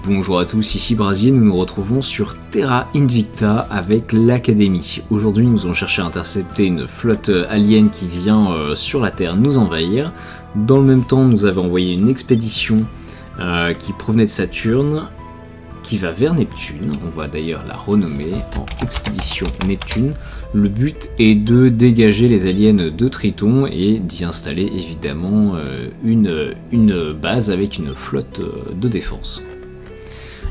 Bonjour à tous, ici Brasier, nous nous retrouvons sur Terra Invicta avec l'Académie. Aujourd'hui nous allons chercher à intercepter une flotte alien qui vient sur la Terre nous envahir. Dans le même temps nous avons envoyé une expédition qui provenait de Saturne, qui va vers Neptune. On va d'ailleurs la renommer en expédition Neptune. Le but est de dégager les aliens de Triton et d'y installer évidemment une base avec une flotte de défense.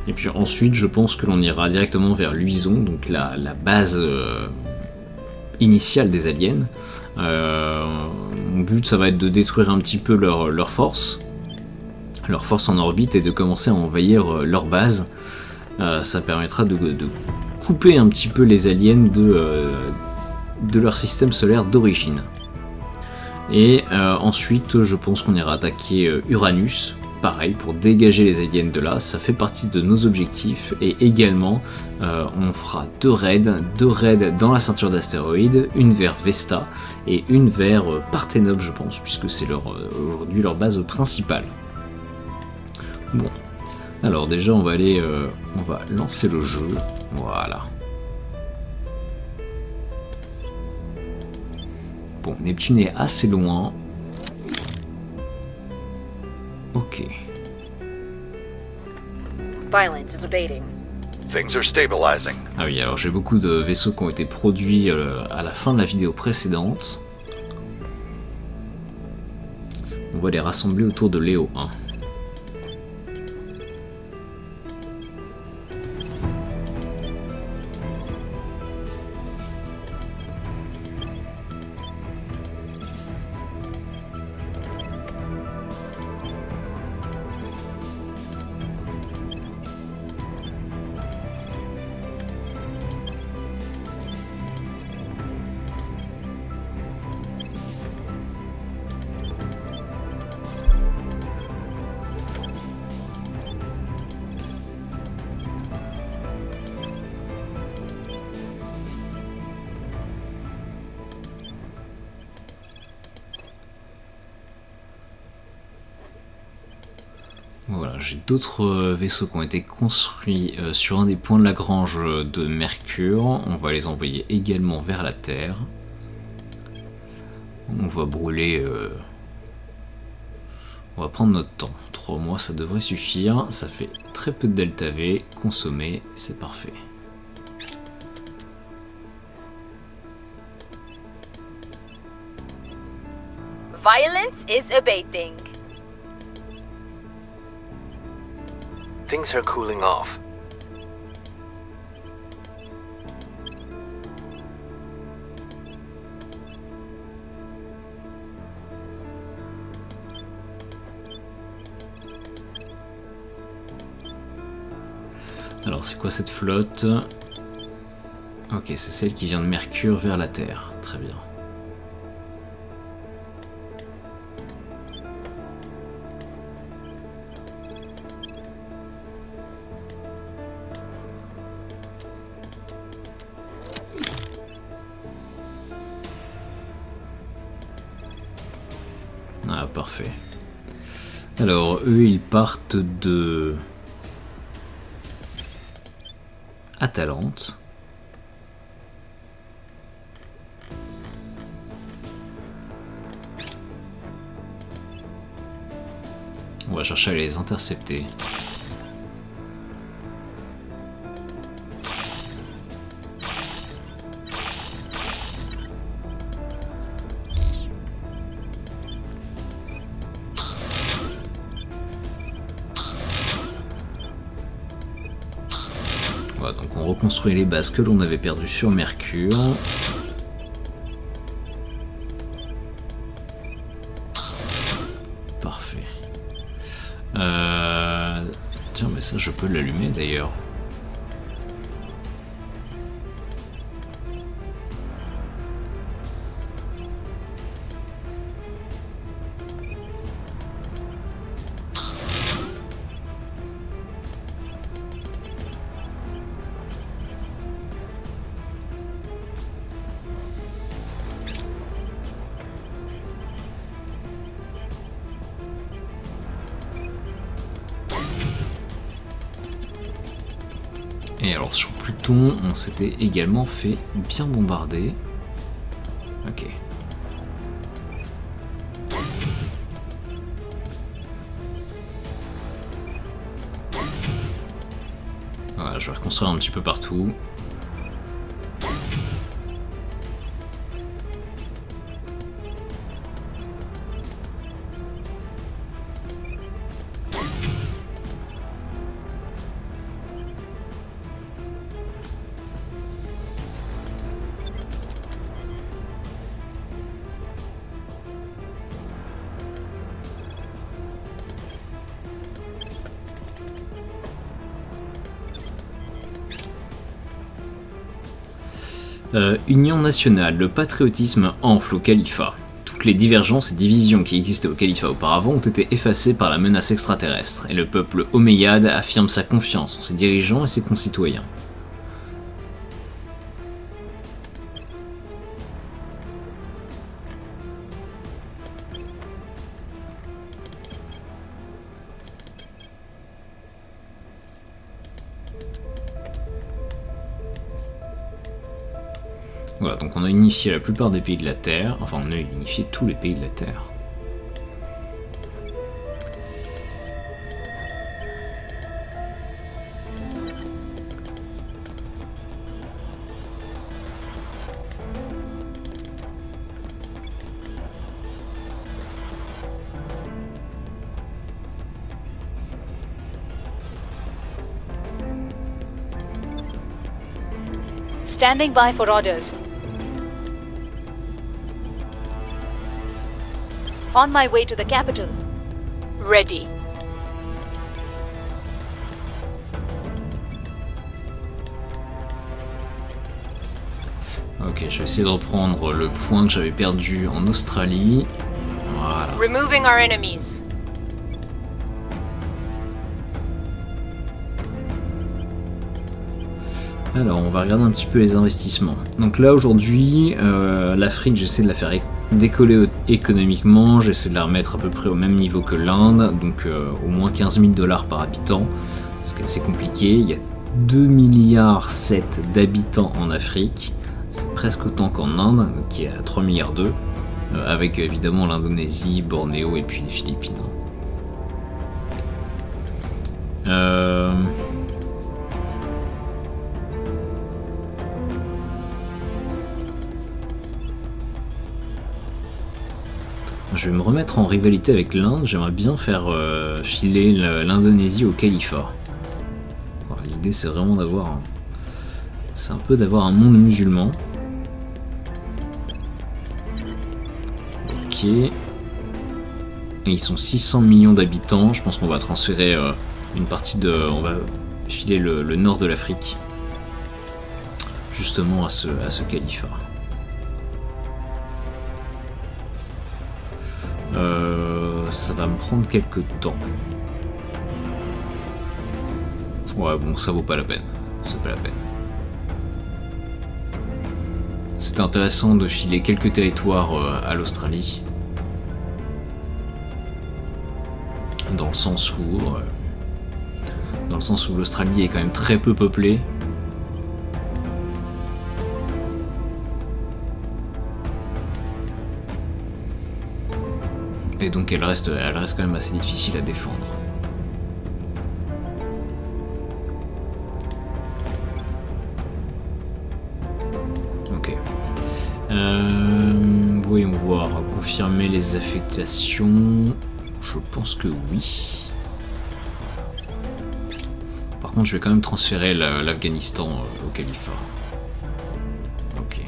Et puis ensuite je pense que l'on ira directement vers Luison, donc la base initiale des aliens. Mon but ça va être de détruire un petit peu leur force en orbite et de commencer à envahir leur base. Ça permettra de couper un petit peu les aliens de leur système solaire d'origine. Et ensuite je pense qu'on ira attaquer Uranus, pareil pour dégager les aliens de là, ça fait partie de nos objectifs. Et également on fera deux raids dans la ceinture d'astéroïdes, une vers Vesta et une vers Parthénope je pense, puisque c'est aujourd'hui leur base principale. Bon, alors déjà on va lancer le jeu, voilà. Bon, Neptune est assez loin. Ok. Violence is abating. Things are stabilizing. Ah oui, alors j'ai beaucoup de vaisseaux qui ont été produits à la fin de la vidéo précédente. On va les rassembler autour de Léo 1. Voilà, j'ai d'autres vaisseaux qui ont été construits sur un des points de Lagrange de Mercure. On va les envoyer également vers la Terre. On va brûler... On va prendre notre temps. 3 mois, ça devrait suffire. Ça fait très peu de delta V. Consommer, c'est parfait. Violence is abating. Things are cooling off. Alors c'est quoi cette flotte? Ok, c'est celle qui vient de Mercure vers la Terre. Très bien. Ah, parfait. Alors, eux, ils partent de Atalante. On va chercher à les intercepter. Voilà, donc on reconstruit les bases que l'on avait perdues sur Mercure. Parfait. Tiens, mais ça je peux l'allumer d'ailleurs. Et alors sur Pluton, on s'était également fait bien bombarder. Ok. Voilà, je vais reconstruire un petit peu partout. Union nationale, le patriotisme enfle au califat. Toutes les divergences et divisions qui existaient au califat auparavant ont été effacées par la menace extraterrestre, et le peuple omeyyade affirme sa confiance en ses dirigeants et ses concitoyens. Voilà, donc on a unifié la plupart des pays de la Terre, enfin on a unifié tous les pays de la Terre. Standing by for orders. On my way to the capital. Ready. Ok, je vais essayer de reprendre le point que j'avais perdu en Australie. Voilà. Removing our enemies. Alors, on va regarder un petit peu les investissements. Donc là, aujourd'hui, l'Afrique, j'essaie de la faire décoller économiquement, j'essaie de la remettre à peu près au même niveau que l'Inde, donc au moins 15 000 $ par habitant, c'est assez compliqué. Il y a 2,7 milliards d'habitants en Afrique, c'est presque autant qu'en Inde, qui est à 3,2 milliards, avec évidemment l'Indonésie, Bornéo et puis les Philippines. Je vais me remettre en rivalité avec l'Inde, j'aimerais bien faire filer l'Indonésie au califat. Voilà, l'idée c'est vraiment d'avoir c'est un peu d'avoir un monde musulman. Ok. Et ils sont 600 millions d'habitants, je pense qu'on va transférer une partie de... on va filer le nord de l'Afrique justement à ce califat. Ça va me prendre quelques temps. Ouais, bon, ça vaut pas la peine. C'est pas la peine. C'était intéressant de filer quelques territoires à l'Australie. Dans le sens où l'Australie est quand même très peu peuplée. Et donc elle reste quand même assez difficile à défendre. Ok. Voyons voir. Confirmer les affectations. Je pense que oui. Par contre, je vais quand même transférer l'Afghanistan au califat. Ok.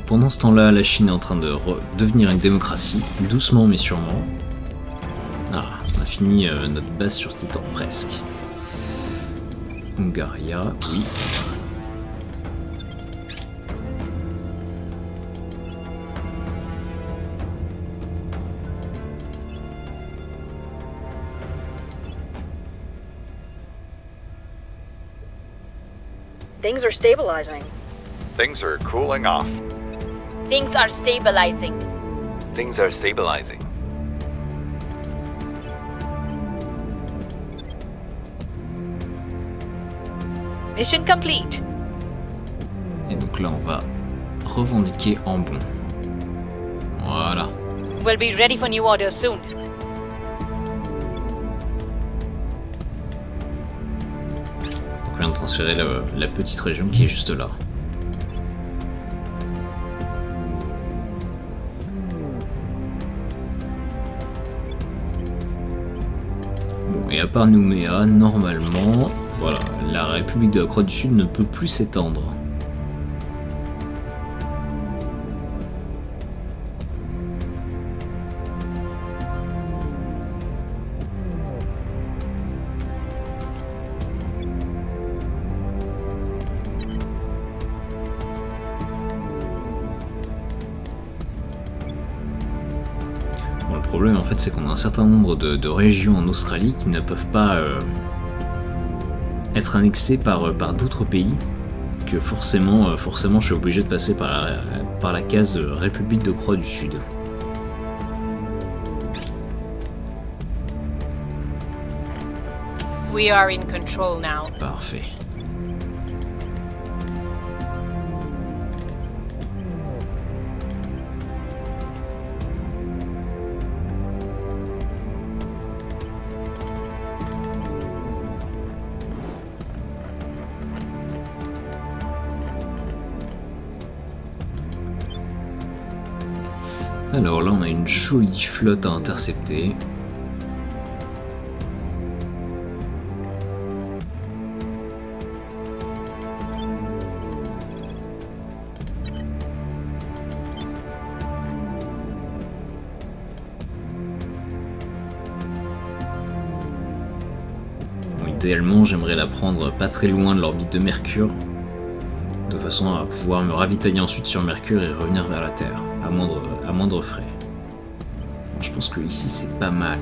Pendant ce temps-là, la Chine est en train de devenir une démocratie, doucement mais sûrement. Ah, on a fini notre base sur Titan, presque. Hungaria, oui. Things are stabilizing. Things are cooling off. Things are stabilizing. Things are stabilizing. Mission complete. Et donc là, on va revendiquer en bon. Voilà. We'll be ready for new orders soon. Donc on vient de transférer la petite région qui est juste là. Bon, et à part Nouméa, normalement, voilà, la République de la Croix du Sud ne peut plus s'étendre. Le problème en fait c'est qu'on a un certain nombre de régions en Australie qui ne peuvent pas être annexées par d'autres pays, que forcément je suis obligé de passer par la case République de Croix du Sud. We are in control now. Parfait. Alors là, on a une jolie flotte à intercepter. Bon, idéalement, j'aimerais la prendre pas très loin de l'orbite de Mercure, de façon à pouvoir me ravitailler ensuite sur Mercure et revenir vers la Terre, à moindre frais. Je pense que ici c'est pas mal.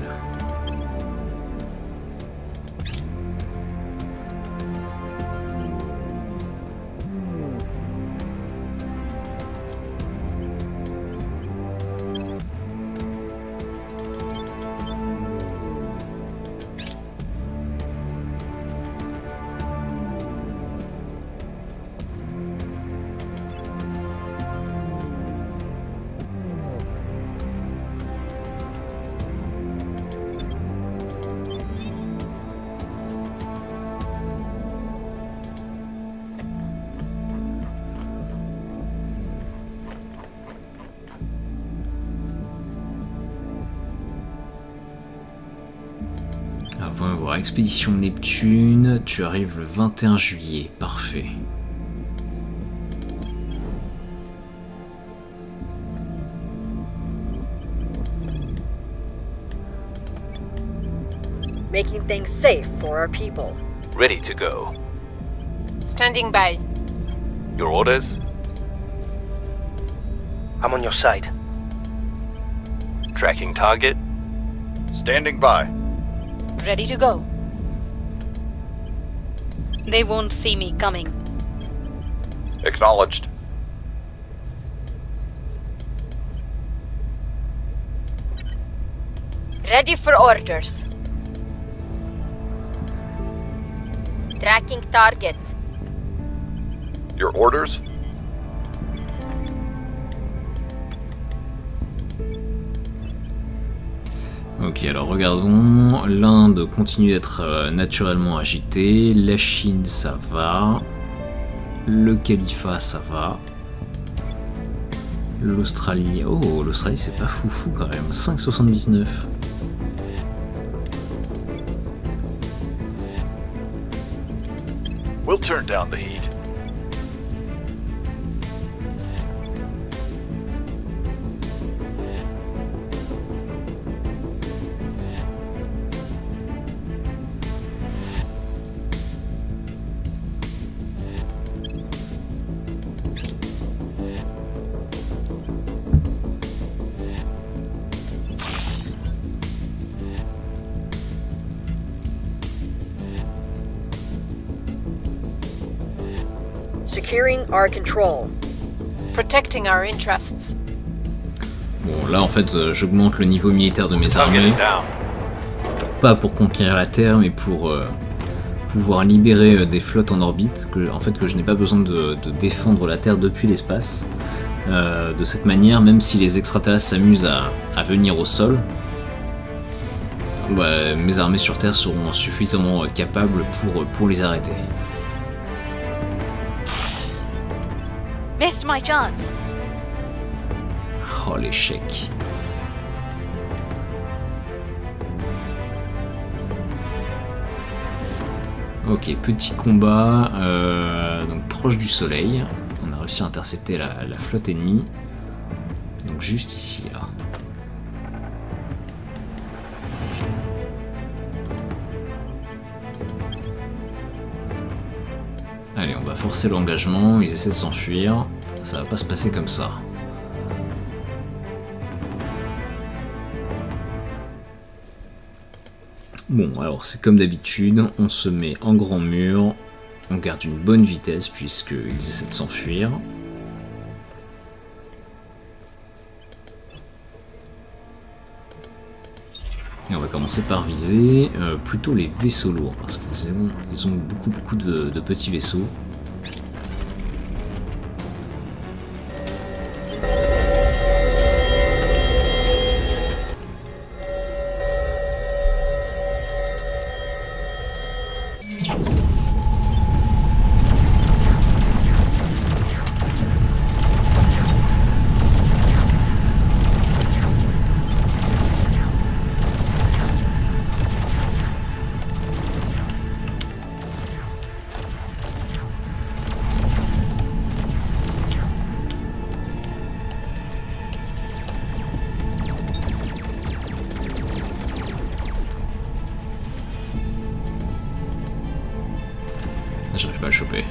On va voir Expédition Neptune, tu arrives le 21 juillet, parfait. Making things safe for our people. Ready to go. Standing by. Your orders? I'm on your side. Tracking target? Standing by. Ready to go. They won't see me coming. Acknowledged. Ready for orders. Tracking target. Your orders? Ok, alors regardons. L'Inde continue d'être naturellement agitée. La Chine, ça va. Le Califat, ça va. L'Australie... Oh, l'Australie, c'est pas foufou quand même. 5,79. We'll turn down the heat. securing our control. Protecting our interests. Bon, là en fait, j'augmente le niveau militaire de mes Target armées, is down. pas pour conquérir la Terre, mais pour pouvoir libérer des flottes en orbite, que je n'ai pas besoin de défendre la Terre depuis l'espace. De cette manière, même si les extraterrestres s'amusent à venir au sol, bah, mes armées sur Terre seront suffisamment capables pour les arrêter. Missed my chance. Oh l'échec. Ok, petit combat, donc proche du soleil. On a réussi à intercepter la flotte ennemie. Donc juste ici là. Allez, on va forcer l'engagement, ils essaient de s'enfuir. Ça va pas se passer comme ça. Bon, alors c'est comme d'habitude, on se met en grand mur, on garde une bonne vitesse puisqu'ils essaient de s'enfuir. Et on va commencer par viser plutôt les vaisseaux lourds parce qu'ils ont beaucoup de petits vaisseaux. J'arrive pas à le choper.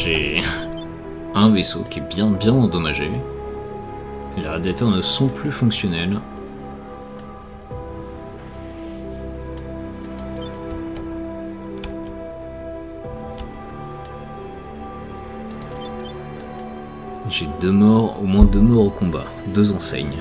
j'ai un vaisseau qui est bien endommagé. Les radiateurs ne sont plus fonctionnels. J'ai au moins deux morts au combat, 2 enseignes.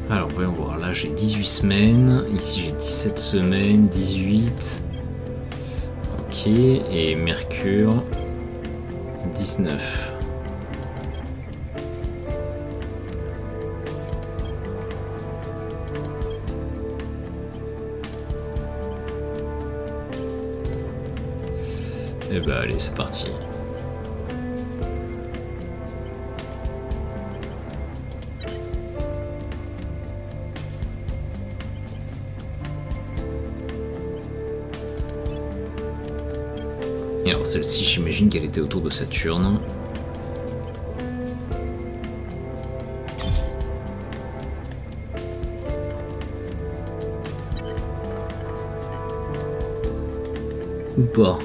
Alors voyons voir, là j'ai 18 semaines, ici j'ai 17 semaines, 18, ok, et Mercure, 19. Et bah allez, c'est parti. Et alors celle-ci, j'imagine qu'elle était autour de Saturne. Ou pas.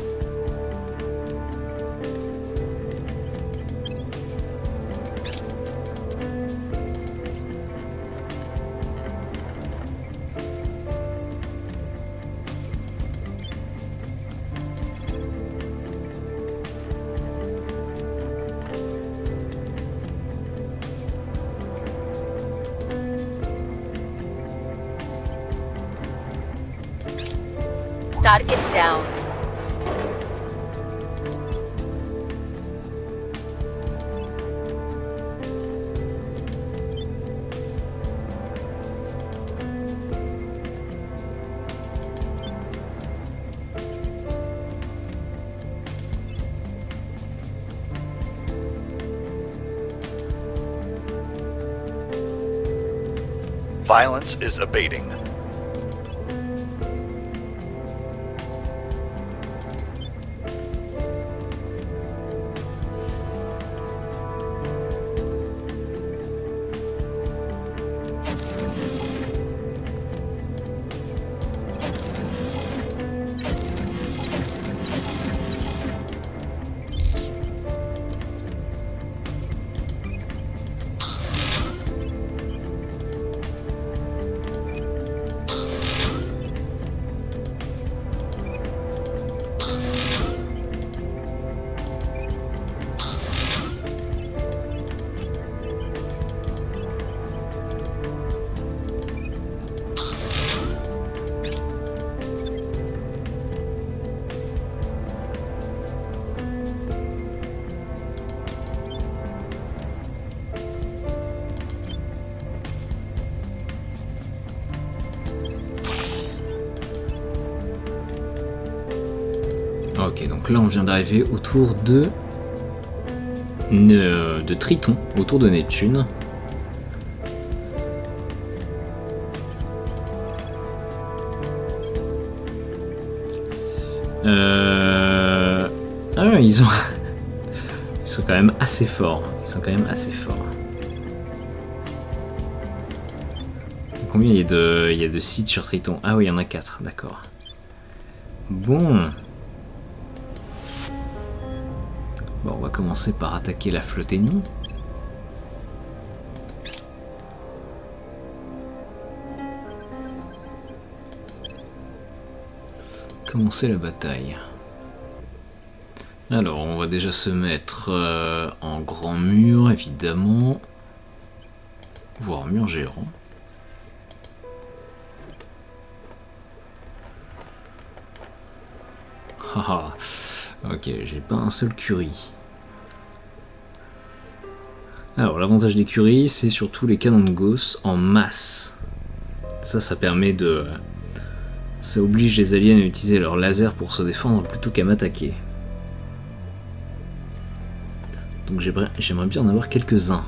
Target down. Violence is abating. Ok, donc là on vient d'arriver autour de Triton, autour de Neptune. Ah, ils sont quand même assez forts. Ils sont quand même assez forts. Combien il y a de sites sur Triton? Ah oui, il y en a 4, d'accord. Bon. Bon, on va commencer par attaquer la flotte ennemie. Commencer la bataille. Alors, on va déjà se mettre en grand mur, évidemment. Voire mur géant. Haha. Ok, j'ai pas un seul Curie. Alors, l'avantage des Curies, c'est surtout les canons de Gauss en masse. Ça permet de Ça oblige les aliens à utiliser leur laser pour se défendre plutôt qu'à m'attaquer. Donc j'aimerais bien en avoir quelques-uns.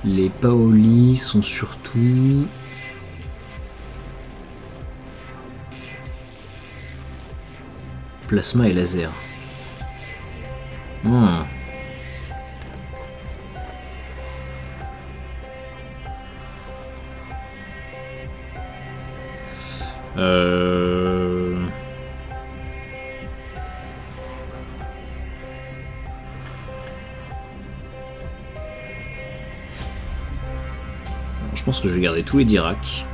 Les Paoli sont surtout... plasma et laser. Je pense que je vais garder tous les Dirac.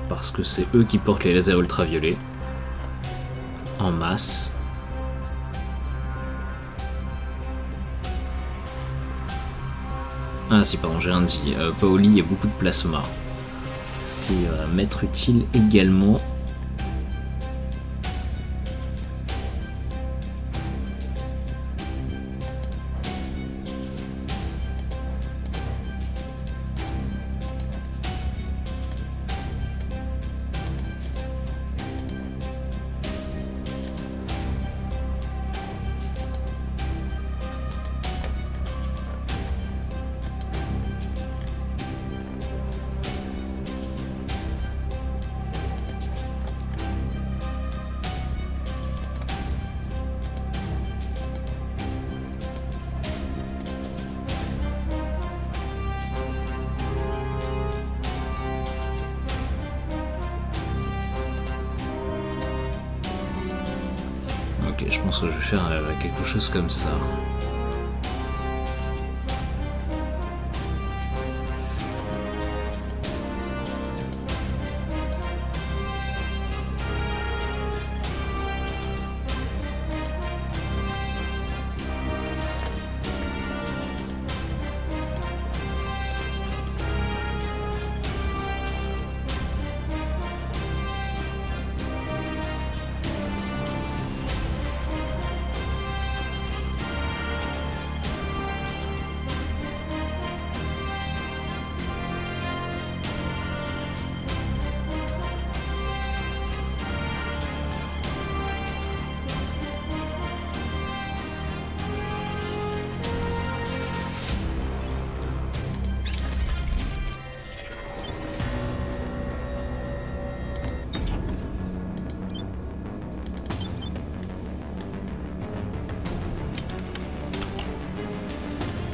Parce que c'est eux qui portent les lasers ultraviolets. En masse. Ah si, pardon, j'ai rien dit. Paoli, il y a beaucoup de plasma. Ce qui va m'être utile également. Ok, je pense que je vais faire quelque chose comme ça.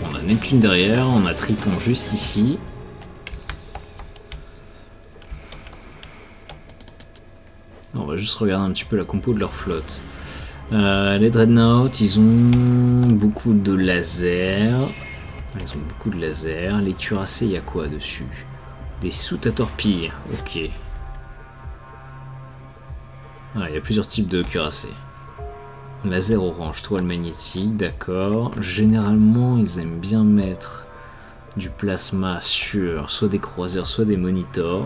On a Neptune derrière, on a Triton juste ici. On va juste regarder un petit peu la compo de leur flotte. Les Dreadnought, ils ont beaucoup de lasers. Ils ont beaucoup de lasers. Les cuirassés, il y a quoi dessus? Des soutes à torpilles. Ok. Ah, il y a plusieurs types de cuirassés. Laser orange, toile magnétique, d'accord. Généralement, ils aiment bien mettre du plasma sur soit des croiseurs, soit des monitors.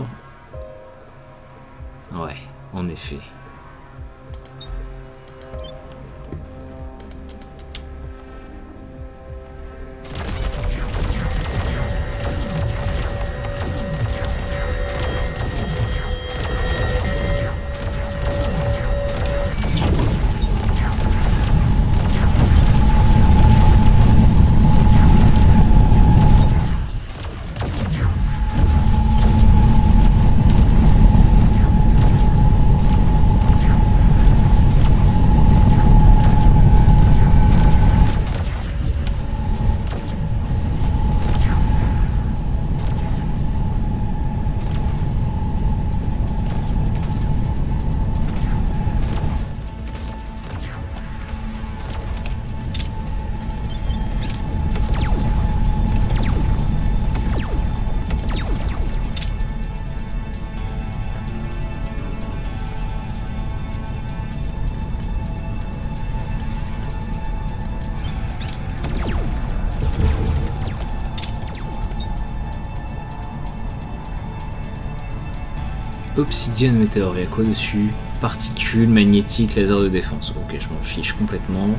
Ouais, en effet. Obsidienne météore, il y a quoi dessus? Particules, magnétiques, laser de défense. Ok, je m'en fiche complètement.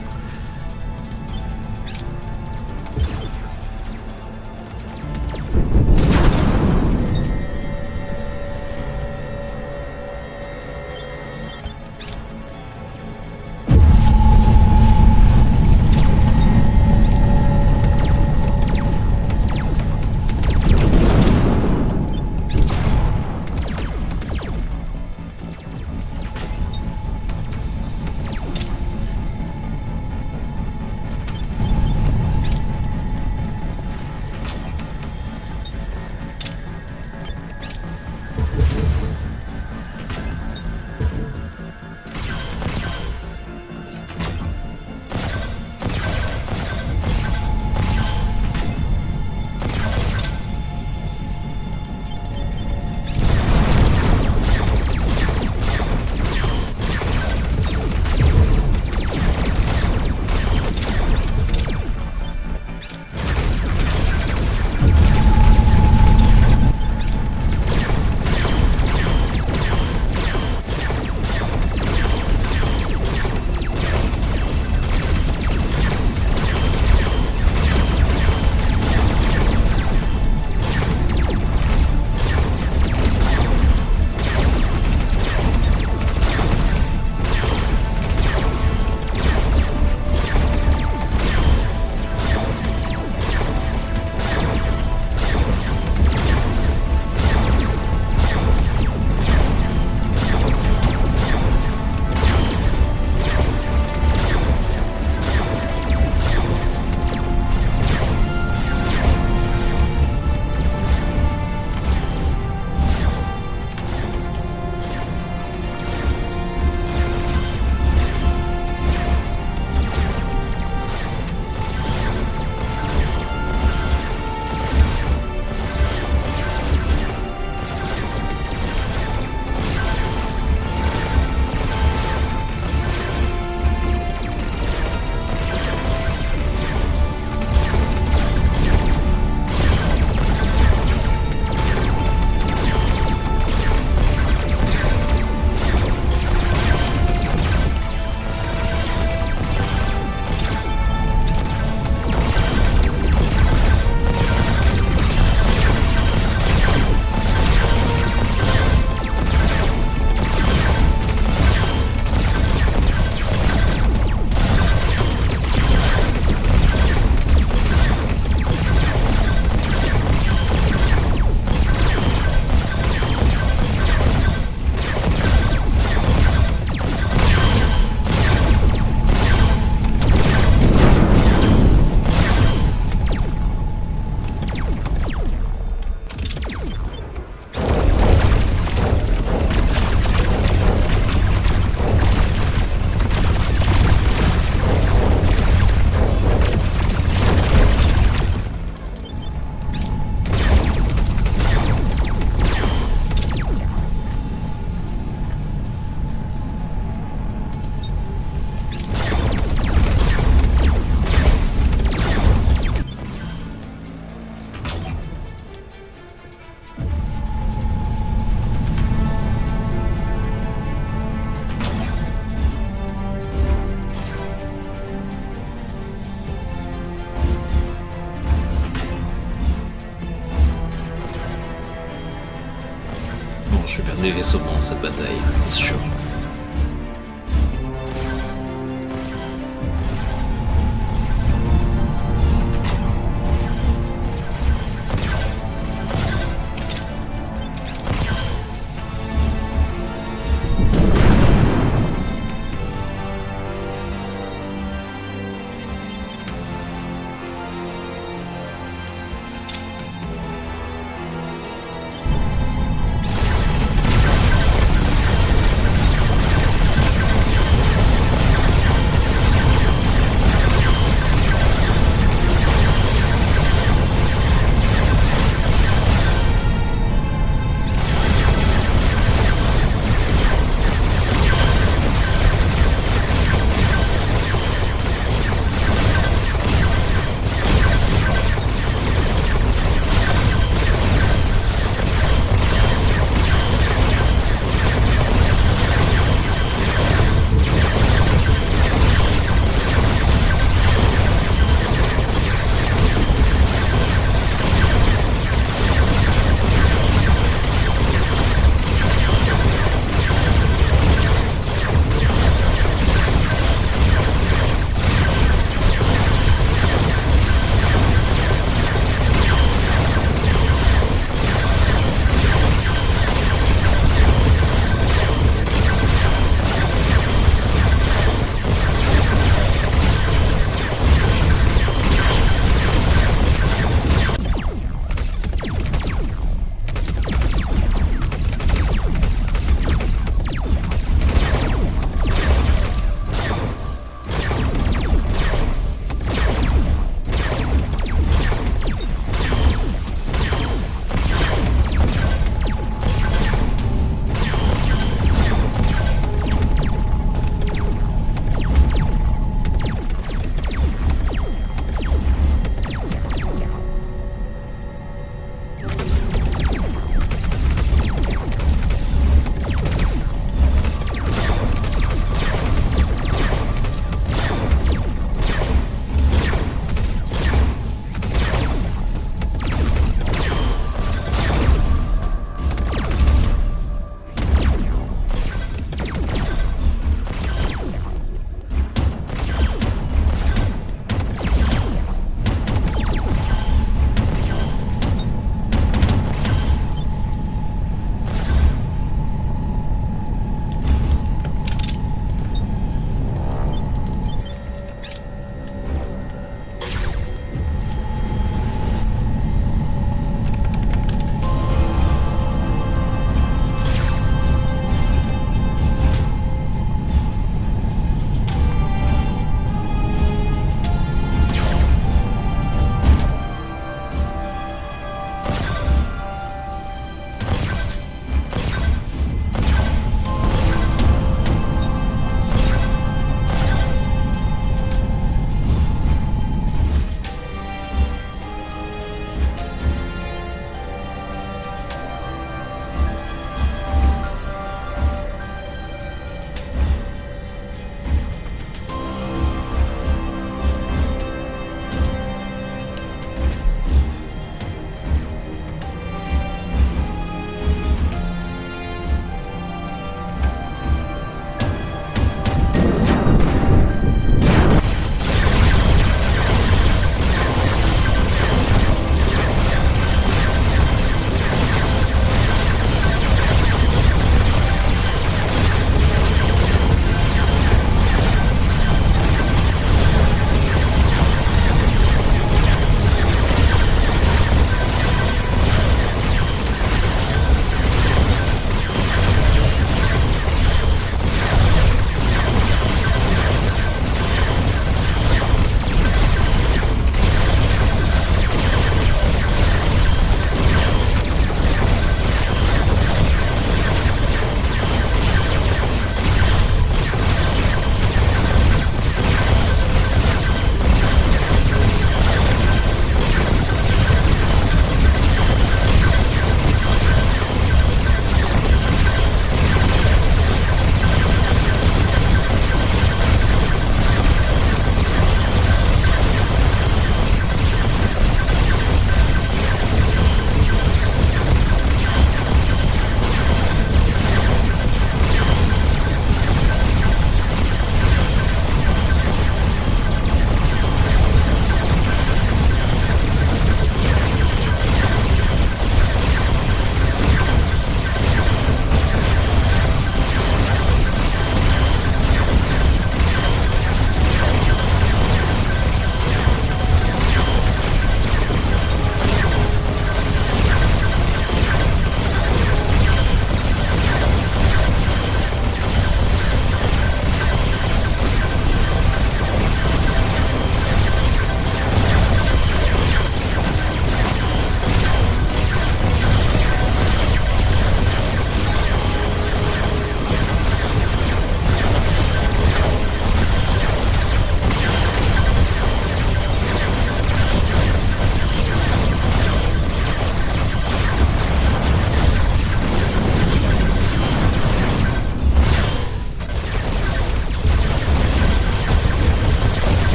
je vais perdre des vaisseaux pendant cette bataille, c'est sûr.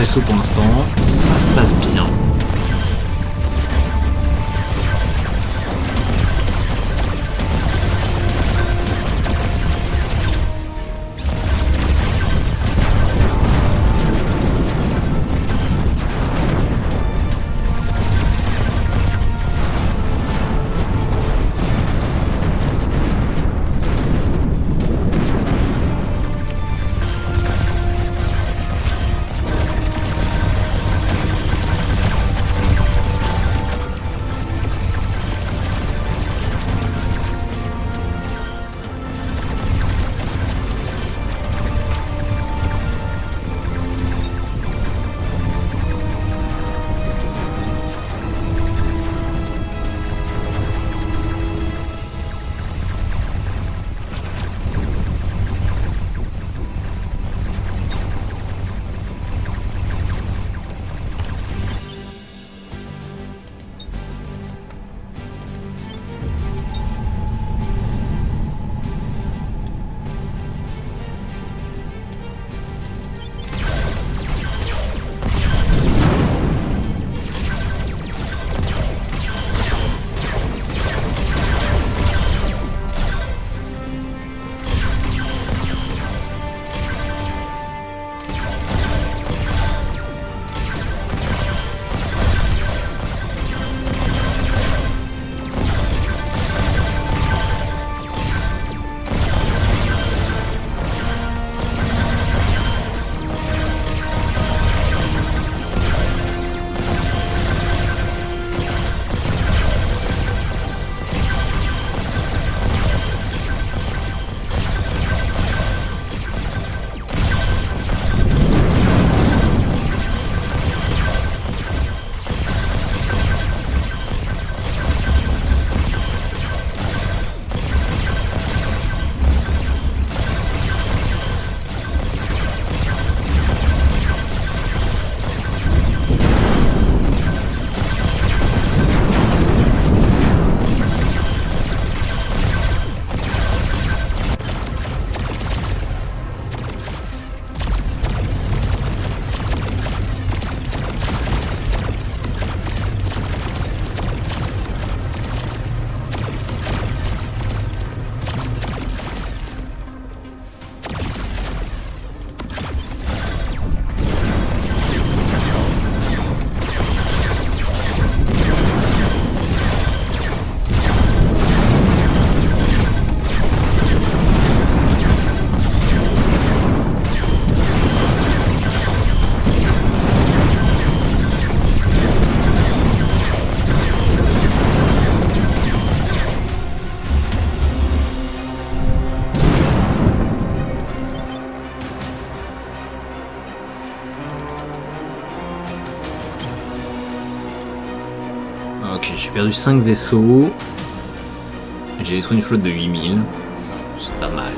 vaisseau pour l'instant, ça se passe bien. Ok, j'ai perdu 5 vaisseaux. J'ai détruit une flotte de 8000. C'est pas mal.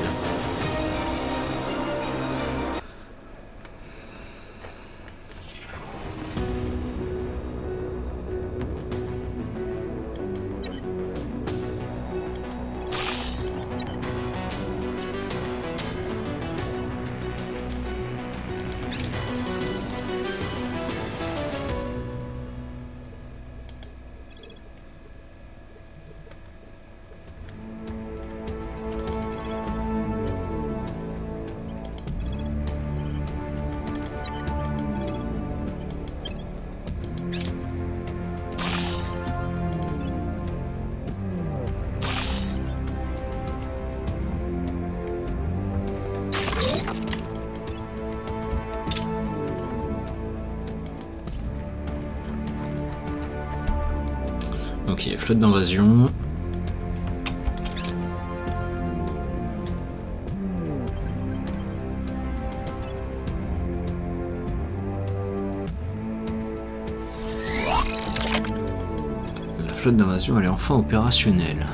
Ok, flotte d'invasion. La flotte d'invasion, elle est enfin opérationnelle.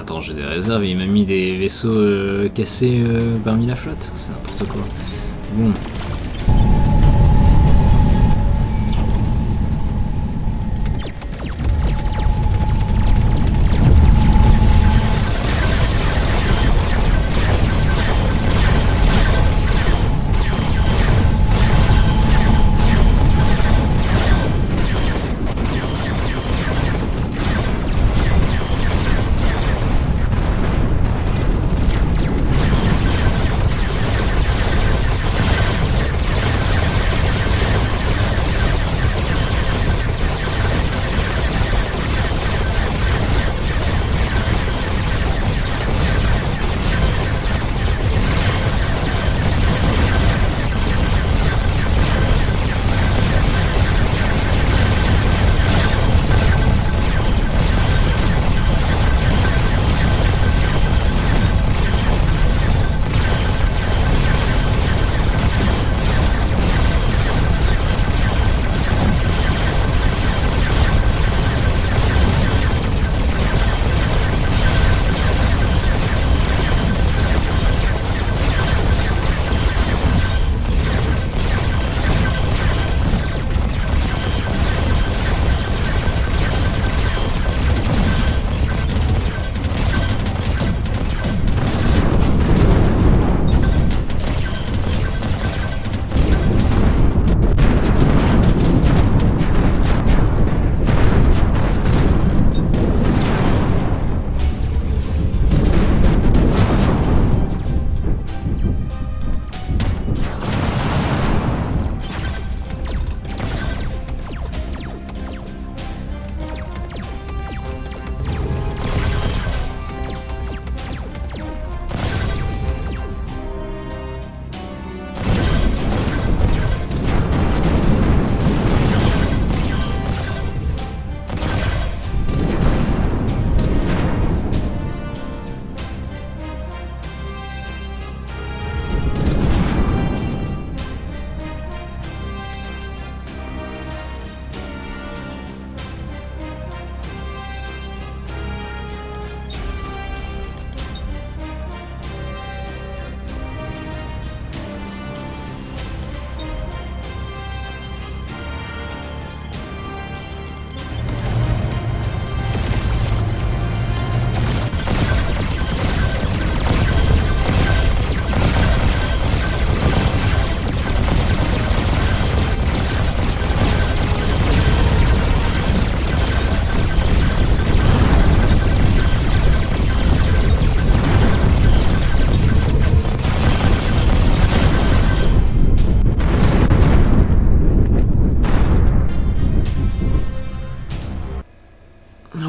attends, j'ai des réserves et il m'a mis des vaisseaux cassés parmi la flotte. C'est n'importe quoi. Bon.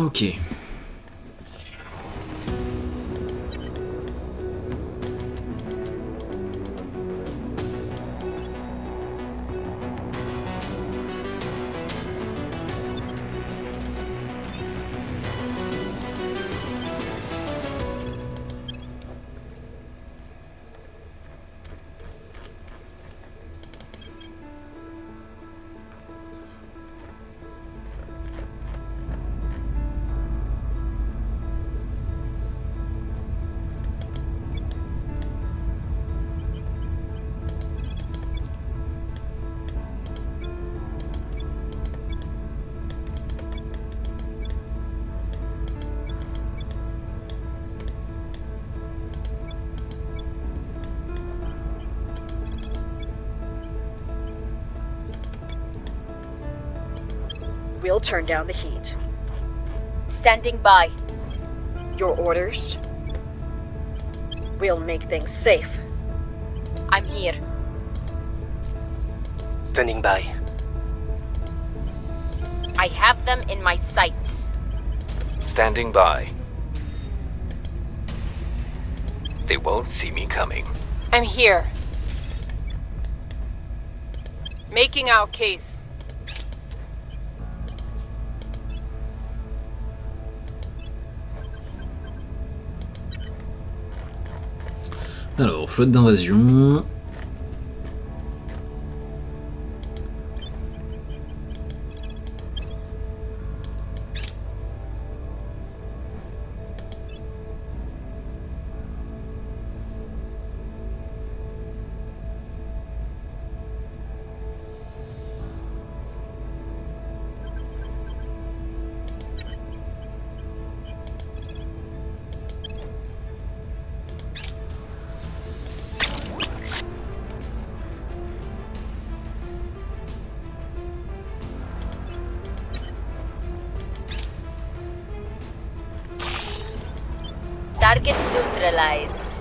Ok. We'll turn down the heat. Standing by. Your orders? We'll make things safe. I'm here. Standing by. I have them in my sights. Standing by. They won't see me coming. I'm here. Making out case. Alors, flotte d'invasion. Target neutralized.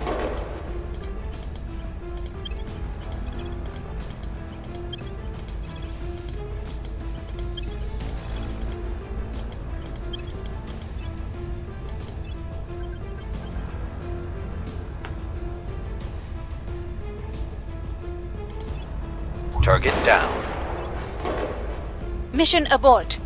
Target down. Mission abort.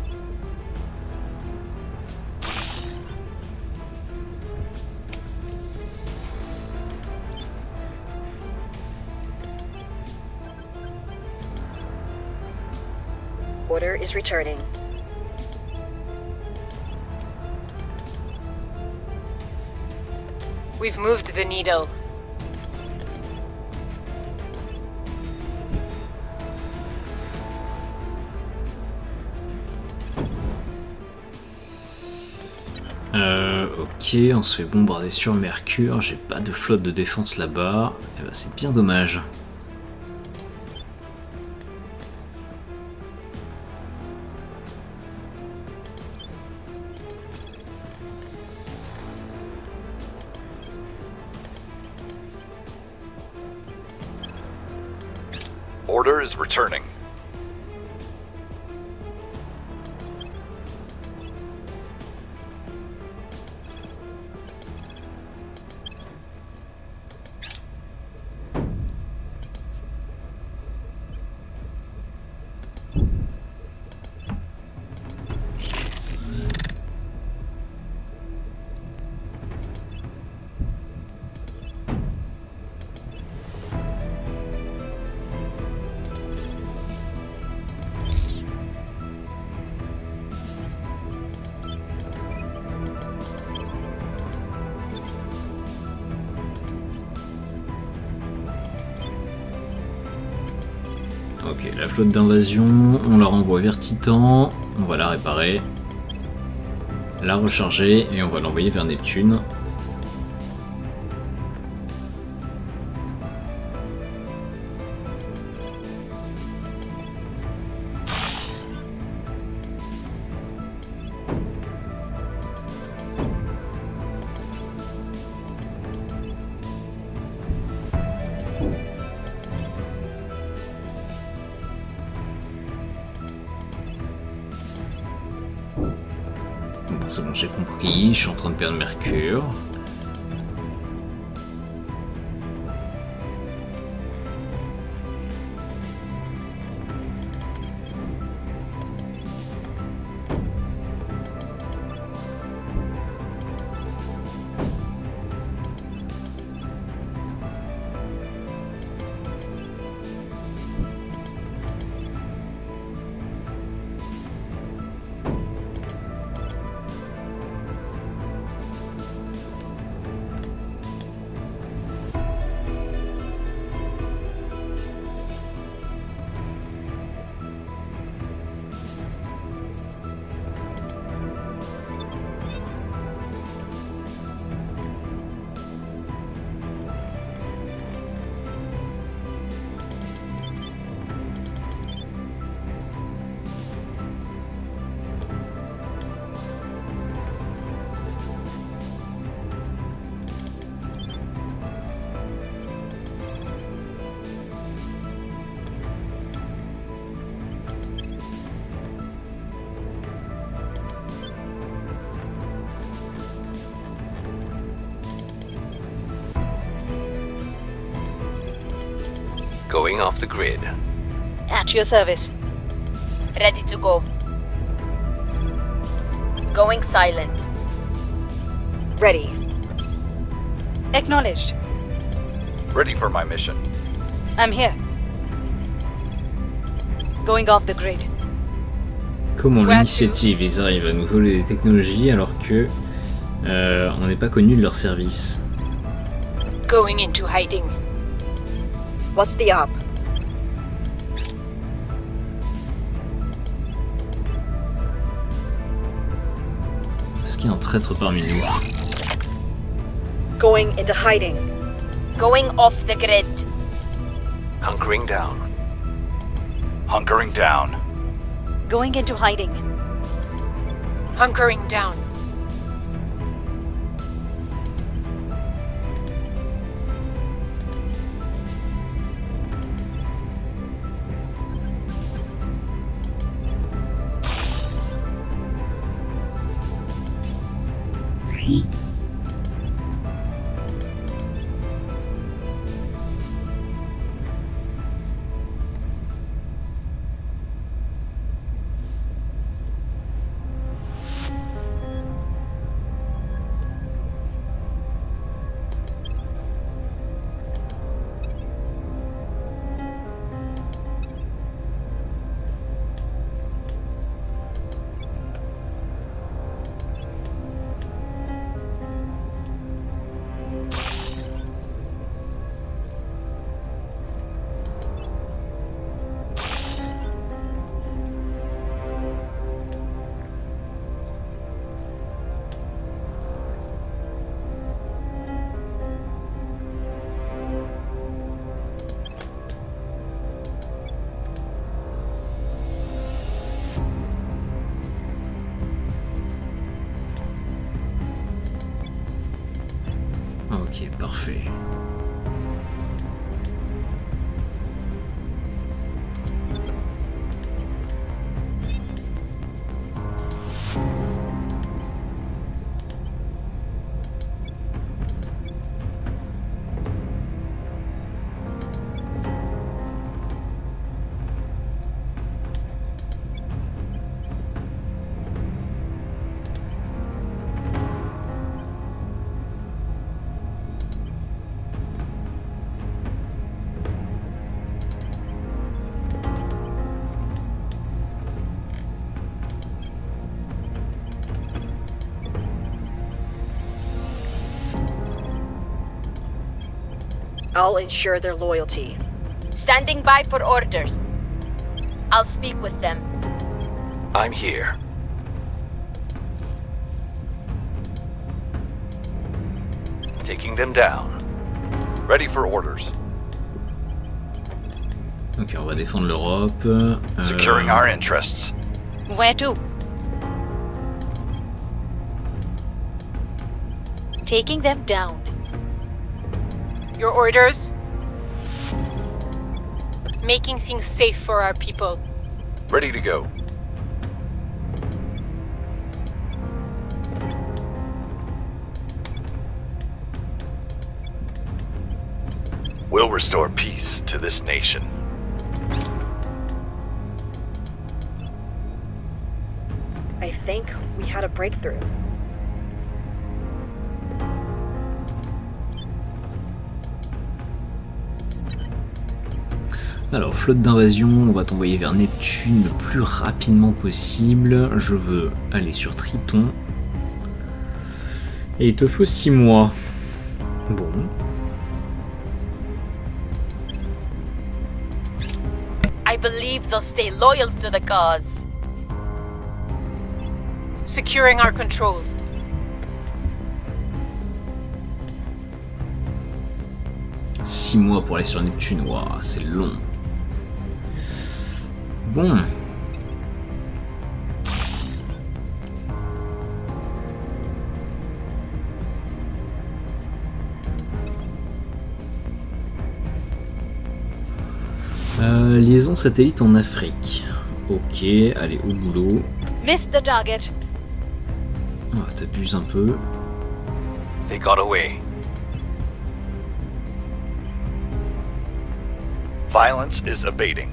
Order is returning. We've moved the needle. Ok, on se fait bombarder sur Mercure, j'ai pas de flotte de défense là-bas, et bah c'est bien dommage. Order is returning. Ok, la flotte d'invasion, on la renvoie vers Titan, on va la réparer, la recharger et on va l'envoyer vers Neptune. C'est bon, j'ai compris, je suis en train de perdre Mercure. Going off the grid. At your service. Ready to go. Going silent. Ready. Acknowledged. Ready for my mission. I'm here. Going off the grid. Comment l'initiative, ils arrivent à nous voler des technologies alors que on n'est pas connu de leur service. Going into hiding. What's the op? Est-ce qu'il y a un traître parmi nous? Going into hiding. Going off the grid. Hunkering down. Hunkering down. Going into hiding. Hunkering down. parfait. I'll ensure their loyalty. Standing by for orders. I'll speak with them. I'm here. Taking them down. Ready for orders. Ok, on va défendre l'Europe. Securing our interests. Where to? Taking them down. Your orders? Making things safe for our people. Ready to go. We'll restore peace to this nation. I think we had a breakthrough. Alors, flotte d'invasion, on va t'envoyer vers Neptune le plus rapidement possible. Je veux aller sur Triton. Et il te faut 6 mois. Bon. I believe they'll stay loyal to the cause. Securing our control. « 6 mois pour aller sur Neptune, waouh, c'est long. Bon. Liaison satellite en Afrique. Ok, allez, au boulot. Missed the target. Ah, t'abuses un peu. They got away. Violence is abating.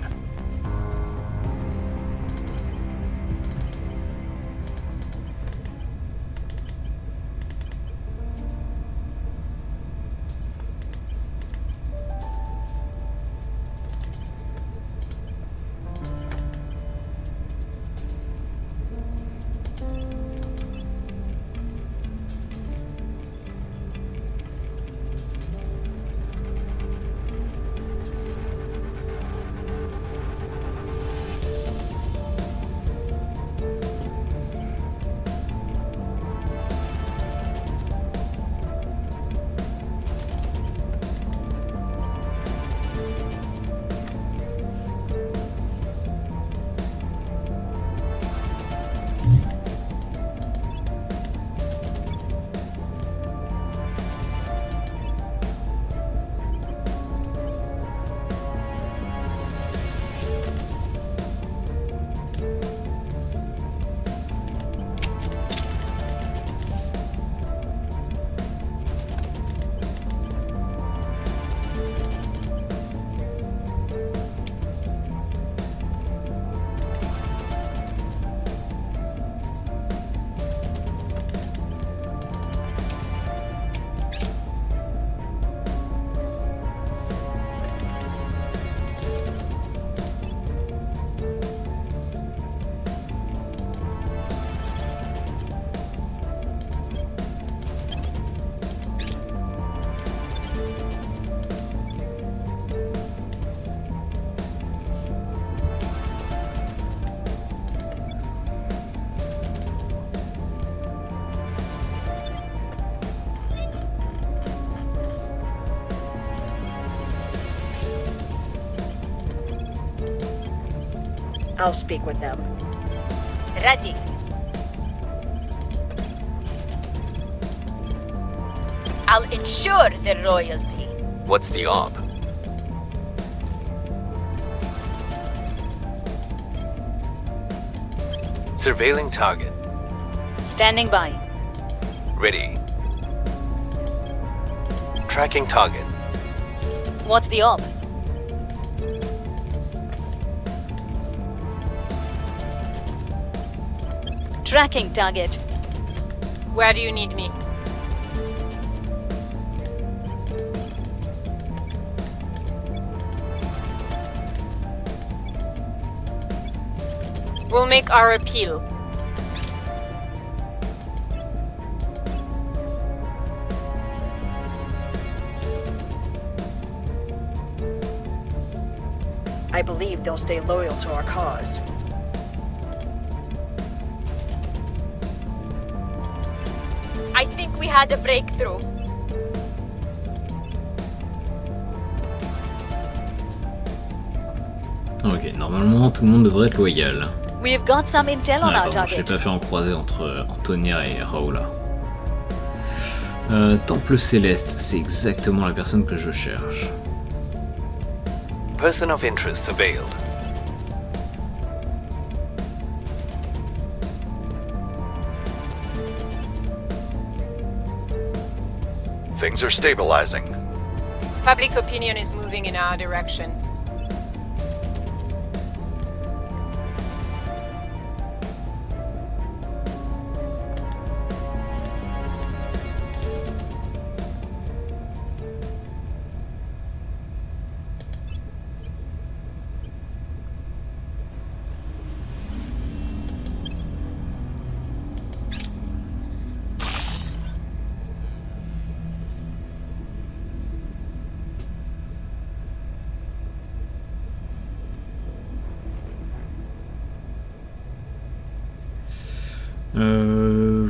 I'll speak with them. Ready. I'll ensure their loyalty. What's the op? Surveilling target. Standing by. Ready. Tracking target. What's the op? Tracking target. Where do you need me? We'll make our appeal. I believe they'll stay loyal to our cause. I think we had a breakthrough. Ok, normalement tout le monde devrait être loyal. We've got some intel on Ah, our pardon, je l'ai target. pas fait en croisé entre Antonia et Raoula. Temple Céleste, c'est exactement la personne que je cherche. Person of interest surveilled. Things are stabilizing. Public opinion is moving in our direction.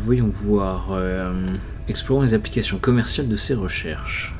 Voyons voir. Explorons les applications commerciales de ces recherches.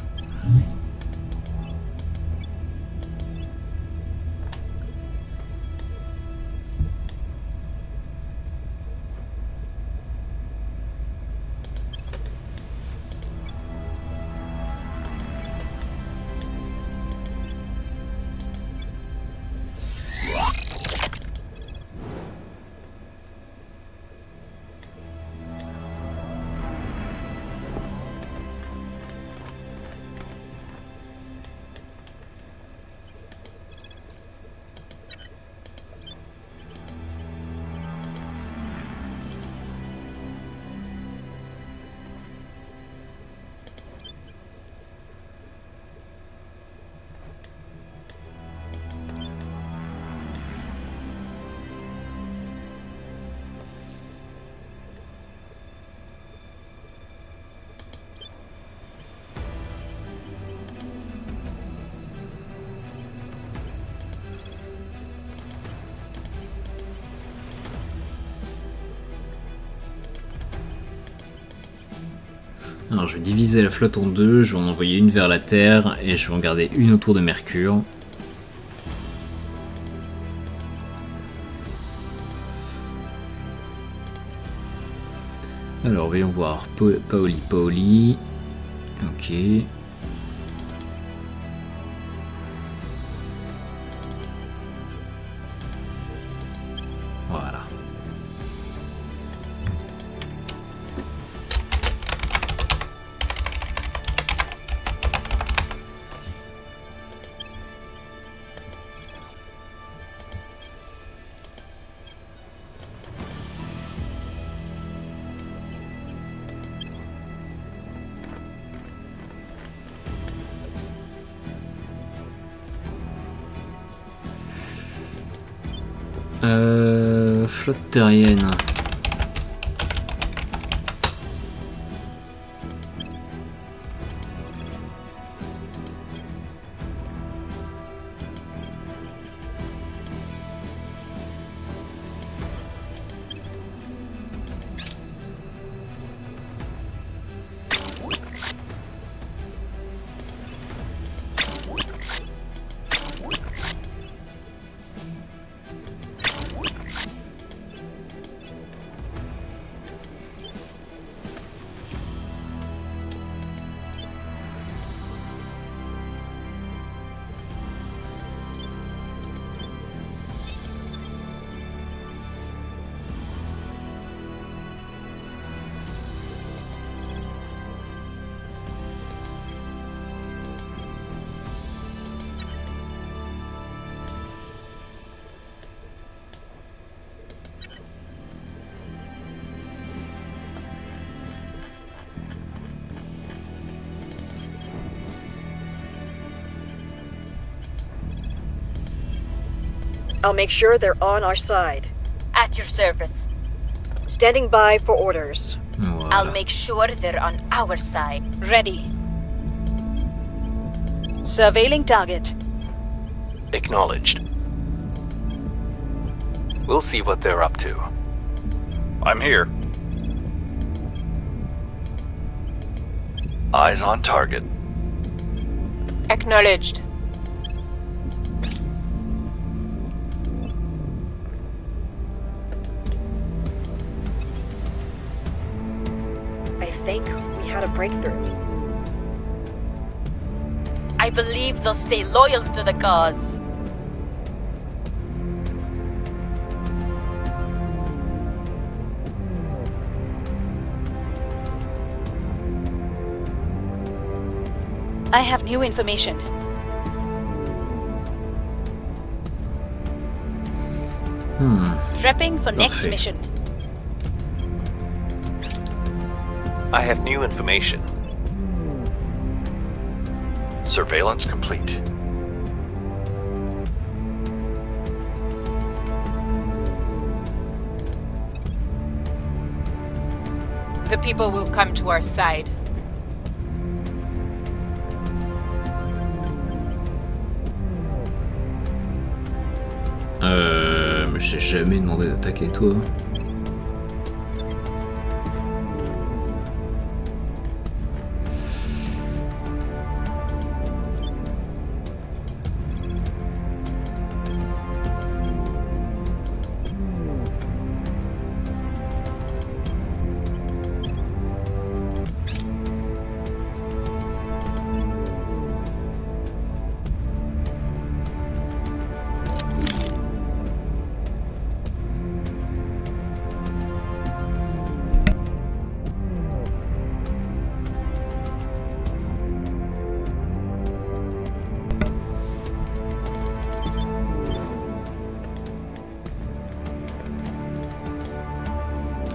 Alors je vais diviser la flotte en deux, je vais en envoyer une vers la Terre et je vais en garder une autour de Mercure. Alors voyons voir, Paoli, ok. Voilà. Flotte terrienne. I'll make sure they're on our side. At your service. Standing by for orders. I'll Voilà. make sure they're on our side. Ready. Surveilling target. Acknowledged. We'll see what they're up to. I'm here. Eyes on target. Acknowledged. I think we had a breakthrough. I believe they'll stay loyal to the cause. I have new information. Prepping for next Parfait. mission. I have new information. Surveillance complete. The people will come to our side. Mais je t'ai jamais demandé d'attaquer, toi.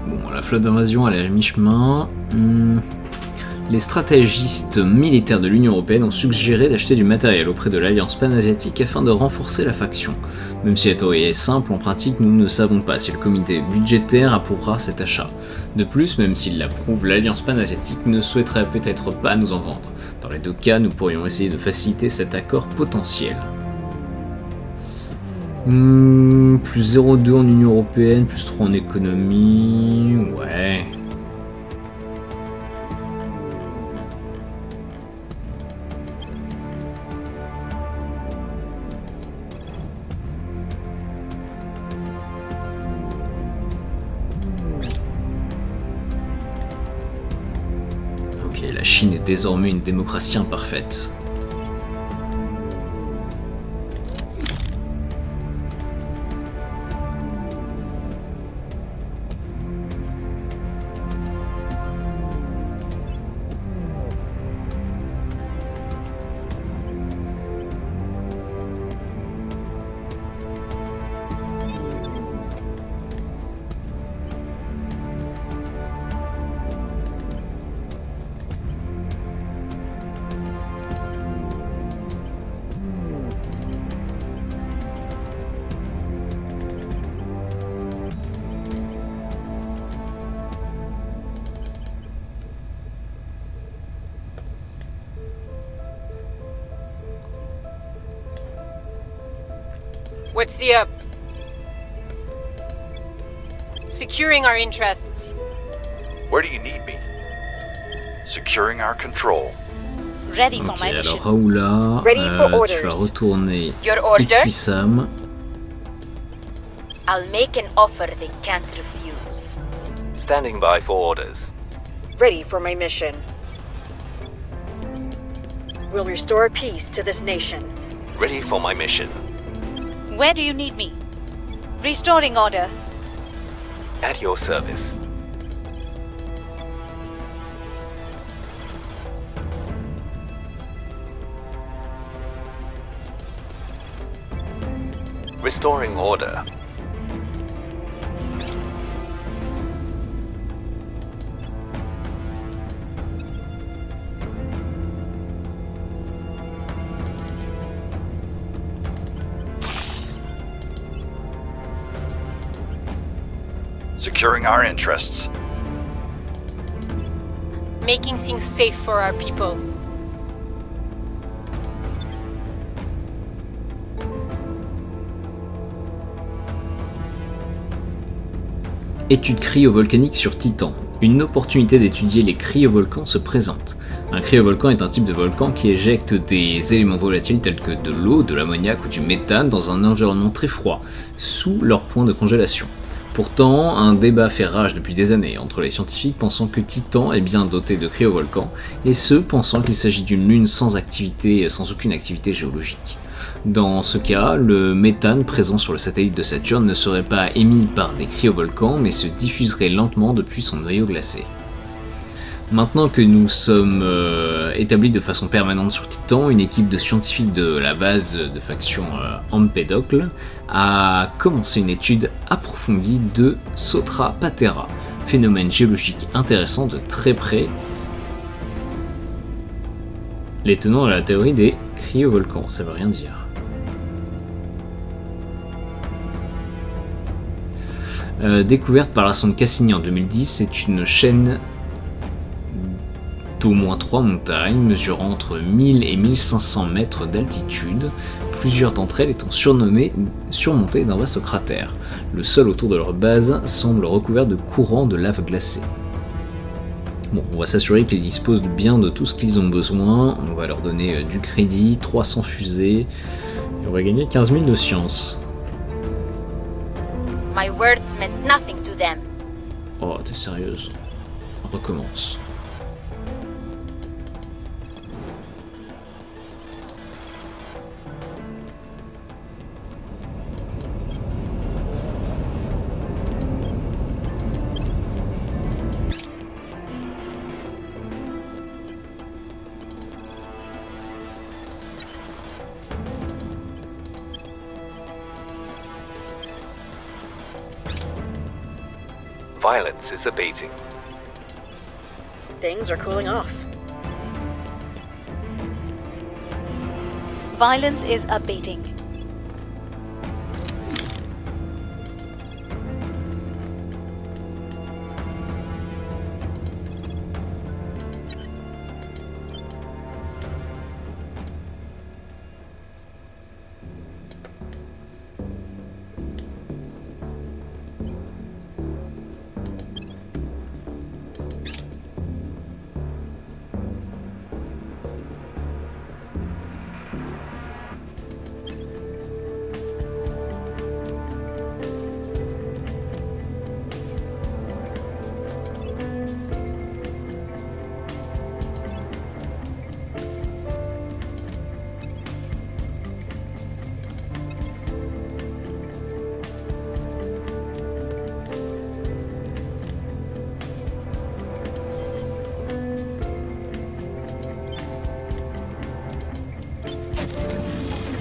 Bon, la flotte d'invasion elle est à mi-chemin. Les stratégistes militaires de l'Union Européenne ont suggéré d'acheter du matériel auprès de l'Alliance panasiatique afin de renforcer la faction. Même si la théorie est simple, en pratique nous ne savons pas si le comité budgétaire approuvera cet achat. De plus, même s'il l'approuve, l'Alliance panasiatique ne souhaiterait peut-être pas nous en vendre. Dans les deux cas, nous pourrions essayer de faciliter cet accord potentiel. Plus 0,2 en Union Européenne, plus 3 en économie... Ouais... Ok, la Chine est désormais une démocratie imparfaite. What's the up? Securing our interests. Where do you need me? Securing our control. Ready for Ok, my mission. alors Raoula, Ready for tu vas orders. retourner Your orders? Ictisam. I'll make an offer they can't refuse. Standing by for orders. Ready for my mission. We'll restore peace to this nation. Ready for my mission. Where do you need me? Restoring order. At your service. Restoring order. securing our interests. Making things safe for our people. Étude cryovolcanique sur Titan. Une opportunité d'étudier les cryovolcans se présente. Un cryovolcan est un type de volcan qui éjecte des éléments volatiles tels que de l'eau, de l'ammoniac ou du méthane dans un environnement très froid, sous leur point de congélation. Pourtant, un débat fait rage depuis des années entre les scientifiques pensant que Titan est bien doté de cryovolcans et ceux pensant qu'il s'agit d'une lune sans aucune activité géologique. Dans ce cas, le méthane présent sur le satellite de Saturne ne serait pas émis par des cryovolcans mais se diffuserait lentement depuis son noyau glacé. Maintenant que nous sommes établis de façon permanente sur Titan, une équipe de scientifiques de la base de faction Empédocle a commencé une étude approfondie de Sotra Patera, phénomène géologique intéressant de très près. Les tenants de la théorie des cryovolcans, ça veut rien dire. Découverte par la sonde Cassini en 2010, c'est une chaîne d'au moins 3 montagnes mesurant entre 1000 et 1500 mètres d'altitude, plusieurs d'entre elles étant surmontées d'un vaste cratère. Le sol autour de leur base semble recouvert de courants de lave glacée. Bon, on va s'assurer qu'ils disposent bien de tout ce qu'ils ont besoin, on va leur donner du crédit, 300 fusées, et on va gagner 15 000 de science. My words meant nothing to them. Oh, t'es sérieuse? On recommence. Violence is abating. Things are cooling off. Violence is abating.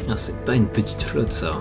Ah, c'est pas une petite flotte ça.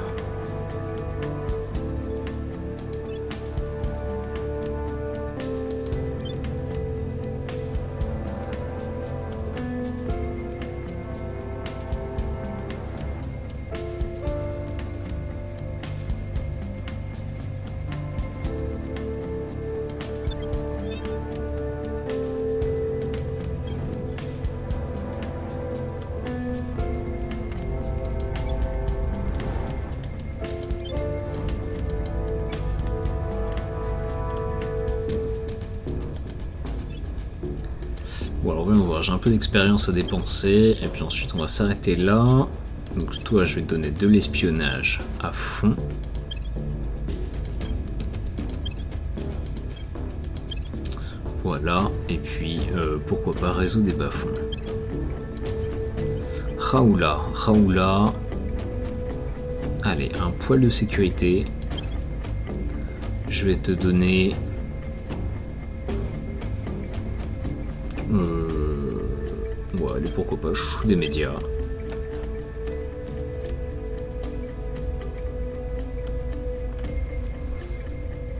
Bon alors voyons voir, j'ai un peu d'expérience à dépenser, et puis ensuite on va s'arrêter là. Donc toi je vais te donner de l'espionnage à fond. Voilà, et puis pourquoi pas réseau des bas-fonds. Raoula. Allez, un poil de sécurité. Je vais te donner... Ouais, allez, pourquoi pas, chouchou des médias.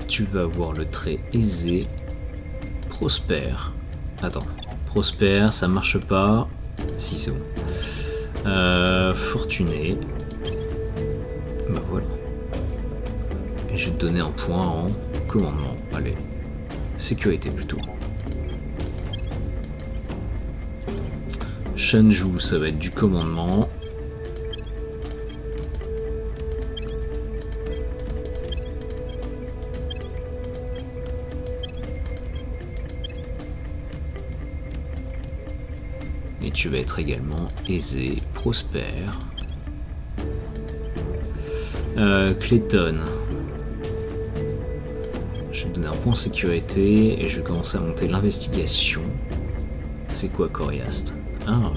Tu vas avoir le trait aisé. Prospère. Attends, prospère, ça marche pas. Si, c'est bon. Fortuné. Bah voilà. Et je vais te donner un point en commandement. Allez, sécurité plutôt. Shanju, ça va être du commandement. Et tu vas être également aisé, prospère. Clayton. Je vais te donner un point de sécurité et je vais commencer à monter l'investigation. C'est quoi Coriaste? Ah.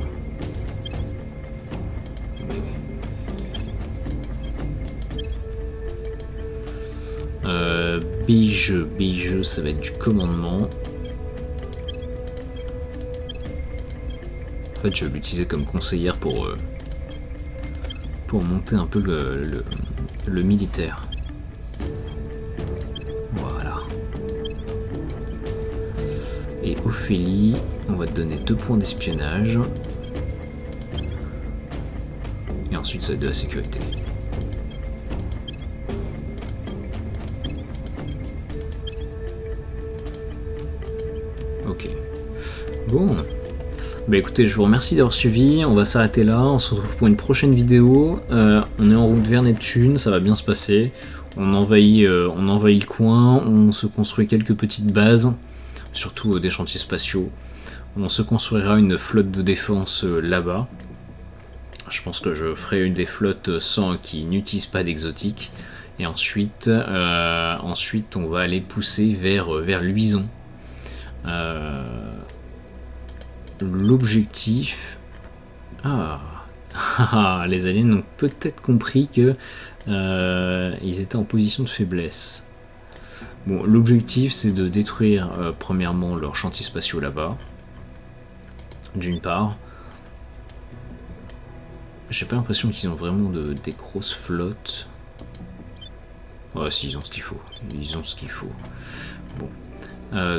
Beige, ça va être du commandement. En fait, je vais l'utiliser comme conseillère pour monter un peu le militaire. Voilà. Et Ophélie, on va te donner 2 points d'espionnage. Et ensuite, ça va être de la sécurité. Ok. Bon. Bah écoutez, je vous remercie d'avoir suivi, on va s'arrêter là, on se retrouve pour une prochaine vidéo. On est en route vers Neptune, ça va bien se passer. On envahit le coin, on se construit quelques petites bases, surtout des chantiers spatiaux. On se construira une flotte de défense là-bas. Je pense que je ferai une des flottes sans qui n'utilisent pas d'exotiques. Et ensuite, on va aller pousser vers Luison. L'objectif... les aliens ont peut-être compris que ils étaient en position de faiblesse. Bon, l'objectif c'est de détruire premièrement leurs chantiers spatiaux là-bas. D'une part. J'ai pas l'impression qu'ils ont vraiment des grosses flottes. Ouais, si, ils ont ce qu'il faut. Ils ont ce qu'il faut. Bon.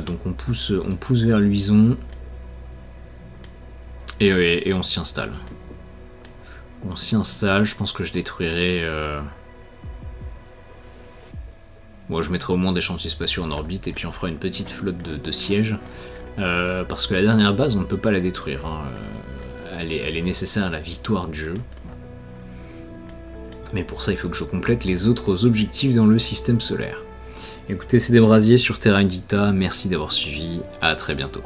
Donc on pousse vers Luison. Et on s'y installe. On s'y installe, je pense que je détruirai... Bon, je mettrai au moins des chantiers spatiaux en orbite et puis on fera une petite flotte de sièges. Parce que la dernière base, on ne peut pas la détruire. Hein. Elle est nécessaire à la victoire du jeu. Mais pour ça, il faut que je complète les autres objectifs dans le système solaire. Écoutez, c'est Desbrasiers sur Terra Invicta. Merci d'avoir suivi. À très bientôt.